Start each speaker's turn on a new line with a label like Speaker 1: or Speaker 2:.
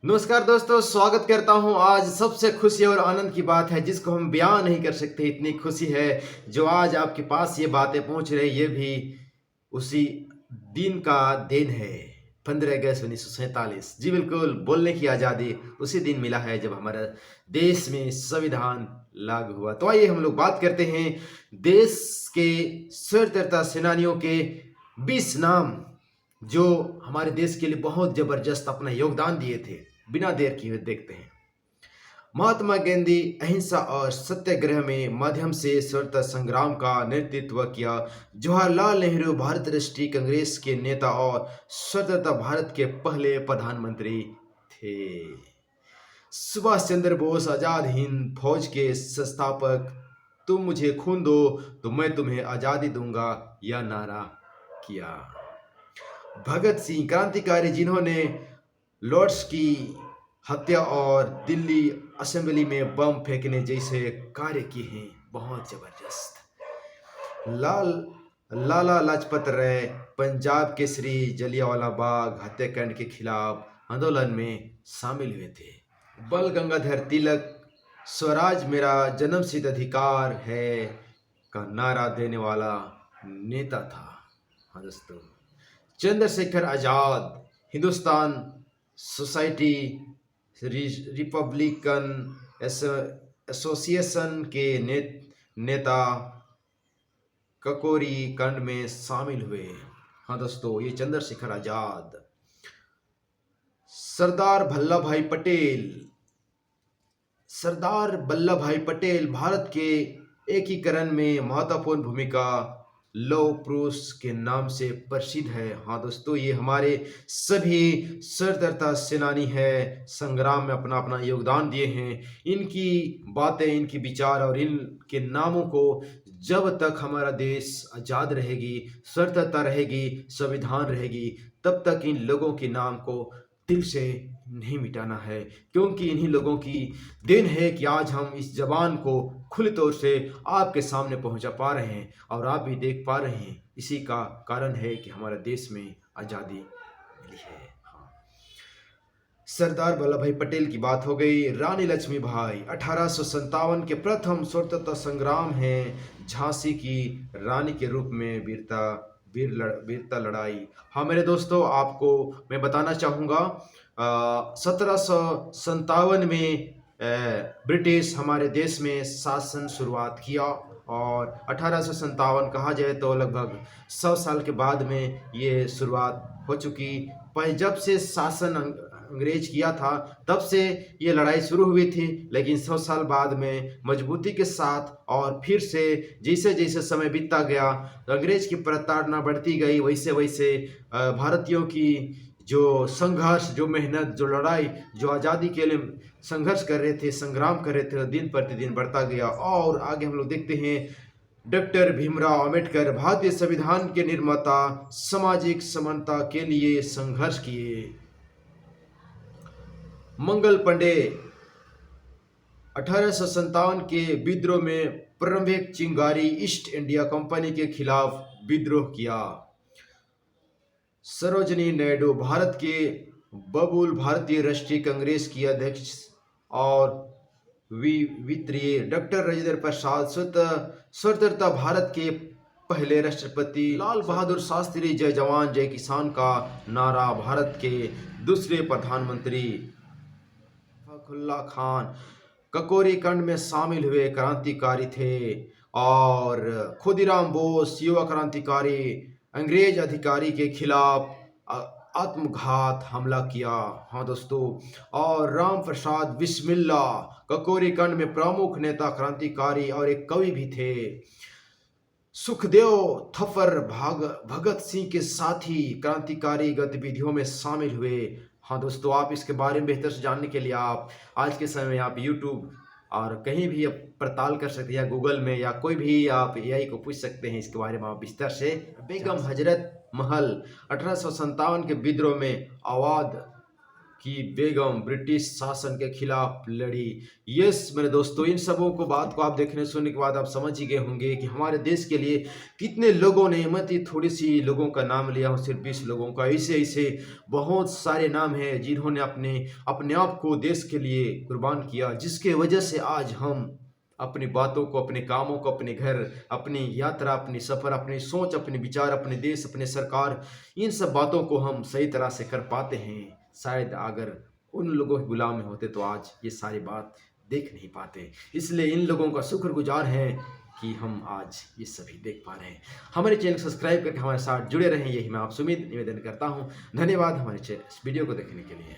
Speaker 1: नमस्कार दोस्तों, स्वागत करता हूं। आज सबसे खुशी और आनंद की बात है जिसको हम बयां नहीं कर सकते। इतनी खुशी है जो आज आपके पास ये बातें पहुंच रही, ये भी उसी दिन का दिन है। 15 अगस्त 1947। जी बिल्कुल, बोलने की आज़ादी उसी दिन मिला है जब हमारा देश में संविधान लागू हुआ। तो आइए हम लोग बात करते हैं देश के स्वतंत्रता सेनानियों के 20 नाम जो हमारे देश के लिए बहुत जबरदस्त अपना योगदान दिए थे। बिना देर किए देखते हैं। महात्मा गांधी अहिंसा और सत्याग्रह में माध्यम से स्वतंत्रता संग्राम का नेतृत्व किया। जवाहरलाल नेहरू भारत राष्ट्रीय कांग्रेस के नेता और स्वतंत्रता भारत के पहले प्रधानमंत्री थे। सुभाष चंद्र बोस आजाद हिंद फौज के संस्थापक। तुम मुझे खून दो तो मैं तुम्हें आजादी दूंगा, यह नारा किया। भगत सिंह क्रांतिकारी जिन्होंने लॉर्ड्स की हत्या और दिल्ली असेंबली में बम फेंकने जैसे कार्य किए हैं, बहुत जबरदस्त। लाला लाजपत राय पंजाब केसरी जलियांवाला बाग हत्याकांड के खिलाफ आंदोलन में शामिल हुए थे। बल गंगाधर तिलक स्वराज मेरा जन्मसिद्ध अधिकार है का नारा देने वाला नेता था। हाँ दोस्तों, Chandrashekhar Azad Hindustan society Republican association के नेता ककोरी कांड में शामिल हुए। हाँ दोस्तों, ये चंद्रशेखर आजाद। सरदार वल्लभ भाई पटेल भारत के एकीकरण में महत्वपूर्ण भूमिका लौह पुरुष के नाम से प्रसिद्ध है। हाँ दोस्तों, ये हमारे सभी स्वतंत्रता सेनानी है, संग्राम में अपना अपना योगदान दिए हैं। इनकी बातें, इनकी विचार और इनके नामों को जब तक हमारा देश आज़ाद रहेगी, स्वतंत्रता रहेगी, संविधान रहेगी, तब तक इन लोगों के नाम को दिल से नहीं मिटाना है। क्योंकि इन्हीं लोगों की देन है कि आज हम इस जबान को खुले तौर से आपके सामने पहुंचा पा रहे हैं और आप भी देख पा रहे हैं। इसी का कारण है कि हमारे देश में आज़ादी मिली है। हाँ। सरदार वल्लभ भाई पटेल की बात हो गई। रानी लक्ष्मीबाई 1857 के प्रथम स्वतंत्रता संग्राम है। झांसी की रानी के रूप में वीरता लड़ाई। हाँ मेरे दोस्तों, आपको मैं बताना चाहूँगा 1757 में ब्रिटिश हमारे देश में शासन शुरुआत किया और 1857 कहा जाए तो लगभग 100 साल के बाद में ये शुरुआत हो चुकी। पर जब से शासन अंग्रेज किया था तब से ये लड़ाई शुरू हुई थी, लेकिन 100 साल बाद में मजबूती के साथ और फिर से जैसे जैसे समय बीतता गया तो अंग्रेज की प्रताड़ना बढ़ती गई। वैसे वैसे भारतीयों की जो संघर्ष, जो मेहनत, जो लड़ाई, जो आज़ादी के लिए संघर्ष कर रहे थे, संग्राम कर रहे थे, दिन प्रतिदिन बढ़ता गया। और आगे हम लोग देखते हैं डॉक्टर भीमराव अंबेडकर भारतीय संविधान के निर्माता सामाजिक समानता के लिए संघर्ष किए। मंगल पांडे 1857 के विद्रोह में प्रारंभिक चिंगारी ईस्ट इंडिया कंपनी के खिलाफ विद्रोह किया। सरोजिनी नायडू भारत के बबूल भारतीय राष्ट्रीय कांग्रेस की अध्यक्ष और वित्तीय। डॉक्टर राजेंद्र प्रसाद स्वतंत्रता भारत के पहले राष्ट्रपति। लाल बहादुर शास्त्री जय जवान जय किसान का नारा भारत के दूसरे प्रधानमंत्री। फखरुल्ला खान ककोरी कांड में शामिल हुए क्रांतिकारी थे और खुदीराम बोस युवा क्रांतिकारी अंग्रेज अधिकारी के खिलाफ आत्मघात हमला किया। हाँ दोस्तों, और राम प्रसाद बिस्मिल्ला ककोरी कांड में प्रमुख नेता, क्रांतिकारी और एक कवि भी थे। सुखदेव थप्पर भगत सिंह के साथी क्रांतिकारी गतिविधियों में शामिल हुए। हाँ दोस्तों, आप इसके बारे में बेहतर से जानने के लिए आप आज के समय में आप YouTube और कहीं भी आप पड़ताल कर सकते हैं, या गूगल में, या कोई भी आप AI को पूछ सकते हैं इसके बारे में आप विस्तार से। बेगम हजरत महल 1857 के विद्रोह में अवध की बेगम ब्रिटिश शासन के खिलाफ लड़ी। यस मेरे दोस्तों, इन सबों को बात को आप देखने सुनने के बाद आप समझ ही गए होंगे कि हमारे देश के लिए कितने लोगों ने, मत ही थोड़ी सी लोगों का नाम लिया हूँ, सिर्फ 20 लोगों का, ऐसे ऐसे बहुत सारे नाम हैं जिन्होंने अपने अपने आप को देश के लिए कुर्बान किया, जिसके वजह से आज हम अपनी बातों को, अपने कामों को, अपने घर, अपनी यात्रा, अपनी सफ़र, अपनी सोच, अपने विचार, अपने देश, अपने सरकार, इन सब बातों को हम सही तरह से कर पाते हैं। शायद अगर उन लोगों के गुलाम में होते तो आज ये सारी बात देख नहीं पाते। इसलिए इन लोगों का शुक्रगुजार हैं कि हम आज ये सभी देख पा रहे हैं। हमारे चैनल को सब्सक्राइब करके हमारे साथ जुड़े रहें, यही मैं आपसे उम्मीद निवेदन करता हूँ। धन्यवाद हमारे चैनल इस वीडियो को देखने के लिए।